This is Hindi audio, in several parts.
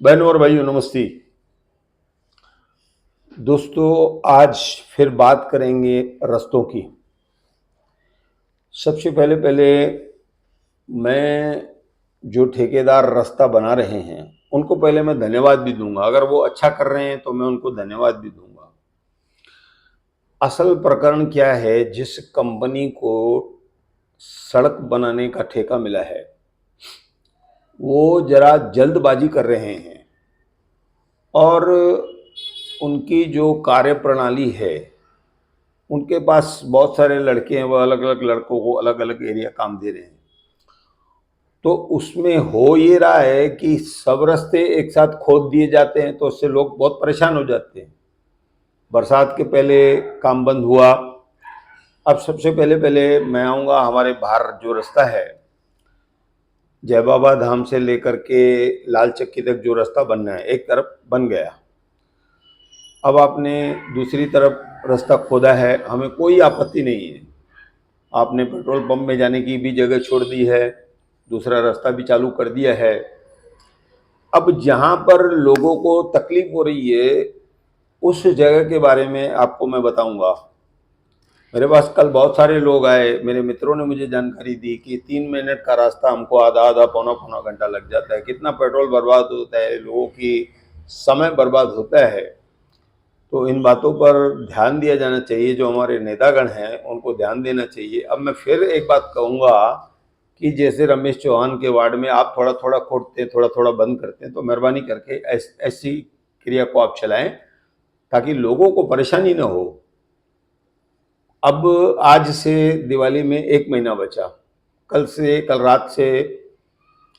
बहनों और भाइयों नमस्ते। दोस्तों, आज फिर बात करेंगे रास्तों की। सबसे पहले पहले मैं जो ठेकेदार रास्ता बना रहे हैं उनको पहले मैं धन्यवाद भी दूंगा। अगर वो अच्छा कर रहे हैं तो मैं उनको धन्यवाद भी दूंगा। असल प्रकरण क्या है, जिस कंपनी को सड़क बनाने का ठेका मिला है वो जरा जल्दबाजी कर रहे हैं और उनकी जो कार्य प्रणाली है, उनके पास बहुत सारे लड़के हैं, वो अलग अलग लड़कों को अलग अलग एरिया काम दे रहे हैं। तो उसमें हो ये रहा है कि सब रास्ते एक साथ खोद दिए जाते हैं, तो उससे लोग बहुत परेशान हो जाते हैं। बरसात के पहले काम बंद हुआ। अब सबसे पहले पहले मैं आऊँगा, हमारे बाहर जो रास्ता है जय बाबा धाम से लेकर के लाल चक्की तक जो रास्ता बनना है, एक तरफ बन गया। अब आपने दूसरी तरफ रास्ता खोदा है, हमें कोई आपत्ति नहीं है। आपने पेट्रोल पंप में जाने की भी जगह छोड़ दी है, दूसरा रास्ता भी चालू कर दिया है। अब जहाँ पर लोगों को तकलीफ हो रही है उस जगह के बारे में आपको मैं बताऊंगा। मेरे पास कल बहुत सारे लोग आए, मेरे मित्रों ने मुझे जानकारी दी कि 3 मिनट का रास्ता हमको आधा आधा पौना पौना घंटा लग जाता है। कितना पेट्रोल बर्बाद होता है, लोगों की समय बर्बाद होता है। तो इन बातों पर ध्यान दिया जाना चाहिए। जो हमारे नेतागण हैं उनको ध्यान देना चाहिए। अब मैं फिर एक बात कहूँगा कि जैसे रमेश चौहान के वार्ड में आप थोड़ा थोड़ा खोदते हैं, थोड़ा थोड़ा बंद करते हैं, तो मेहरबानी करके ऐसी क्रिया को आप चलाएं ताकि लोगों को परेशानी न हो। अब आज से दिवाली में 1 महीना बचा। कल रात से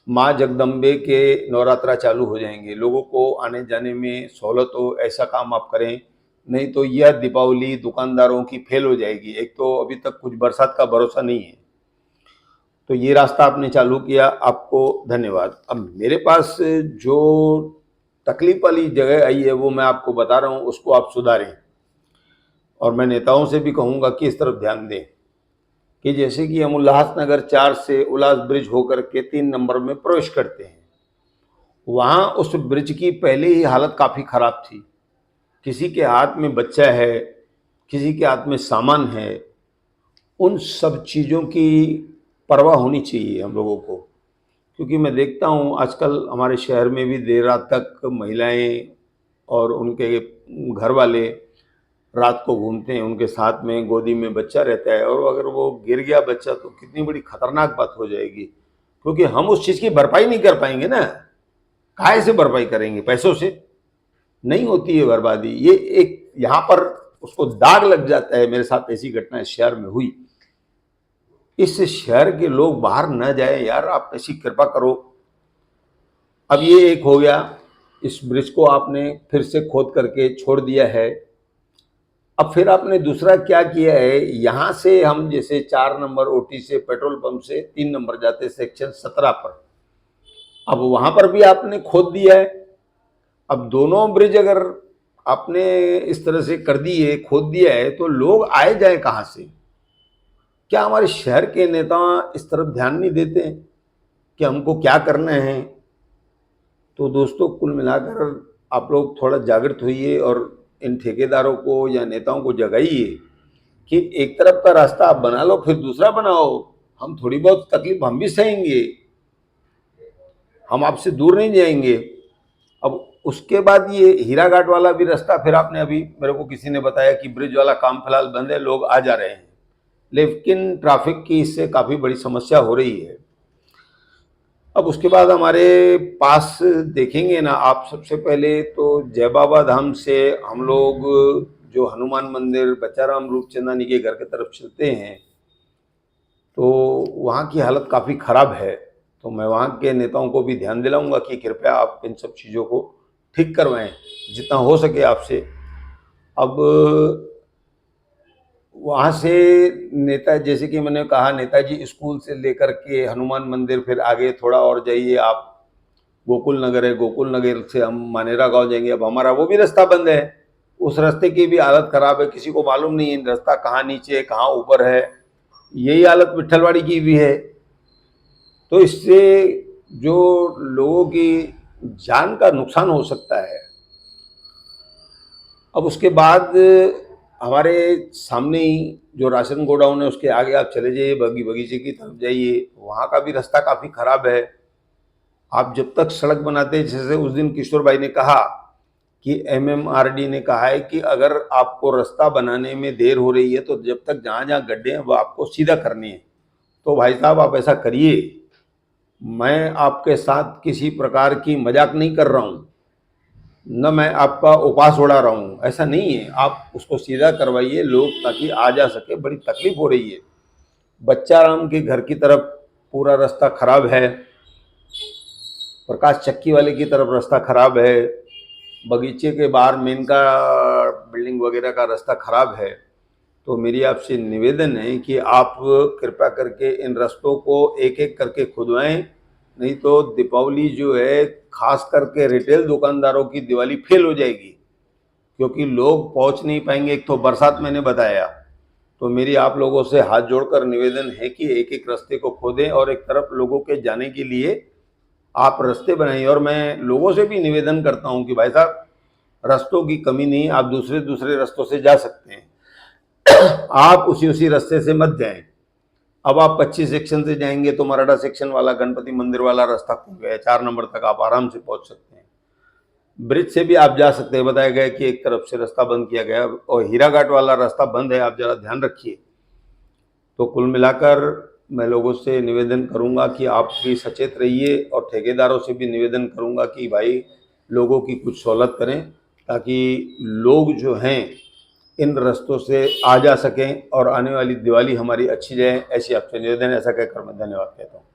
माँ जगदम्बे के नवरात्रा चालू हो जाएंगे। लोगों को आने जाने में सहूलत हो ऐसा काम आप करें, नहीं तो यह दीपावली दुकानदारों की फेल हो जाएगी। एक तो अभी तक कुछ बरसात का भरोसा नहीं है। तो ये रास्ता आपने चालू किया, आपको धन्यवाद। अब मेरे पास जो तकलीफ वाली जगह आई है वो मैं आपको बता रहा हूँ, उसको आप सुधारें। और मैं नेताओं से भी कहूँगा कि इस तरफ ध्यान दें कि जैसे कि हम उल्लासनगर 4 से उल्लास ब्रिज होकर के 3 नंबर में प्रवेश करते हैं, वहाँ उस ब्रिज की पहले ही हालत काफ़ी ख़राब थी। किसी के हाथ में बच्चा है, किसी के हाथ में सामान है, उन सब चीज़ों की परवाह होनी चाहिए हम लोगों को। क्योंकि मैं देखता हूँ आजकल हमारे शहर में भी देर रात तक महिलाएं और उनके घर वाले रात को घूमते हैं, उनके साथ में गोदी में बच्चा रहता है, और अगर वो गिर गया बच्चा तो कितनी बड़ी खतरनाक बात हो जाएगी। क्योंकि हम उस चीज़ की भरपाई नहीं कर पाएंगे ना। काहे से भरपाई करेंगे? पैसों से नहीं होती है बर्बादी। ये एक यहाँ पर उसको दाग लग जाता है। मेरे साथ ऐसी घटना इस शहर में हुई। इस शहर के लोग बाहर न जाए यार, आप ऐसी कृपा करो। अब ये एक हो गया, इस ब्रिज को आपने फिर से खोद करके छोड़ दिया है। अब फिर आपने दूसरा क्या किया है, यहाँ से हम जैसे 4 नंबर ओटी से पेट्रोल पंप से 3 नंबर जाते सेक्शन 17 पर, अब वहां पर भी आपने खोद दिया है। अब दोनों ब्रिज अगर आपने इस तरह से कर दिए, खोद दिया है, तो लोग आए जाए कहाँ से? क्या हमारे शहर के नेता इस तरफ ध्यान नहीं देते हैं कि हमको क्या करना है? तो दोस्तों, कुल मिलाकर आप लोग थोड़ा जागृत होइए और इन ठेकेदारों को या नेताओं को जगाइए कि एक तरफ का रास्ता आप बना लो, फिर दूसरा बनाओ। हम थोड़ी बहुत तकलीफ हम भी सहेंगे, हम आपसे दूर नहीं जाएंगे। अब उसके बाद ये हीरा घाट वाला भी रास्ता, फिर आपने अभी मेरे को किसी ने बताया कि ब्रिज वाला काम फिलहाल बंद है, लोग आ जा रहे हैं, लेकिन ट्रैफिक की इससे काफ़ी बड़ी समस्या हो रही है। अब उसके बाद हमारे पास देखेंगे ना आप, सबसे पहले तो जय बाबा धाम से हम लोग जो हनुमान मंदिर बच्चाराम रूपचंदानी के घर की तरफ चलते हैं, तो वहाँ की हालत काफ़ी ख़राब है। तो मैं वहाँ के नेताओं को भी ध्यान दिलाऊंगा कि कृपया आप इन सब चीज़ों को ठीक करवाएं जितना हो सके आपसे। अब वहाँ से नेता, जैसे कि मैंने कहा, नेताजी स्कूल से लेकर के हनुमान मंदिर, फिर आगे थोड़ा और जाइए आप, गोकुल नगर है, गोकुल नगर से हम मानेरा गांव जाएंगे। अब हमारा वो भी रास्ता बंद है, उस रास्ते की भी हालत खराब है। किसी को मालूम नहीं है रास्ता कहाँ नीचे है कहाँ ऊपर है। यही हालत विट्ठलवाड़ी की भी है। तो इससे जो लोगों की जान का नुकसान हो सकता है। अब उसके बाद हमारे सामने ही जो राशन गोडाउन है उसके आगे आप चले जाइए, बगीचे की तरफ जाइए, वहाँ का भी रास्ता काफ़ी खराब है। आप जब तक सड़क बनाते हैं, जैसे उस दिन किशोर भाई ने कहा कि एमएमआरडी ने कहा है कि अगर आपको रास्ता बनाने में देर हो रही है तो जब तक जहाँ-जहाँ गड्ढे हैं वो आपको सीधा करनी है। तो भाई साहब आप ऐसा करिए, मैं आपके साथ किसी प्रकार की मजाक नहीं कर रहा हूँ, न मैं आपका उपास उड़ा रहा हूँ, ऐसा नहीं है। आप उसको सीधा करवाइए लोग ताकि आ जा सके, बड़ी तकलीफ हो रही है। बच्चा राम के घर की तरफ पूरा रास्ता खराब है, प्रकाश चक्की वाले की तरफ रास्ता खराब है, बगीचे के बाहर मेन का बिल्डिंग वगैरह का रास्ता खराब है। तो मेरी आपसे निवेदन है कि आप कृपया करके इन रास्तों को एक-एक करके खुदवाएँ, नहीं तो दीपावली जो है खास करके रिटेल दुकानदारों की दिवाली फेल हो जाएगी, क्योंकि लोग पहुंच नहीं पाएंगे। एक तो बरसात मैंने बताया, तो मेरी आप लोगों से हाथ जोड़कर निवेदन है कि एक-एक रास्ते को खोदें और एक तरफ लोगों के जाने के लिए आप रास्ते बनाइए। और मैं लोगों से भी निवेदन करता हूं कि भाई साहब रास्तों की कमी नहीं, आप दूसरे दूसरे रास्तों से जा सकते हैं, आप उसी उसी रास्ते से मत जाएं। अब आप 25 सेक्शन से जाएंगे तो मराठा सेक्शन वाला गणपति मंदिर वाला रास्ता खुल गया है, 4 नंबर तक आप आराम से पहुंच सकते हैं। ब्रिज से भी आप जा सकते हैं, बताया गया कि एक तरफ से रास्ता बंद किया गया और हीरा घाट वाला रास्ता बंद है, आप जरा ध्यान रखिए। तो कुल मिलाकर मैं लोगों से निवेदन करूंगा कि आप भी सचेत रहिए और ठेकेदारों से भी निवेदन करूंगा कि भाई लोगों की कुछ सहूलत करें, ताकि लोग जो हैं इन रास्तों से आ जा सकें और आने वाली दिवाली हमारी अच्छी जाए। ऐसी आपसे निवेदन है, ऐसा कहकर मैं धन्यवाद कहता हूँ।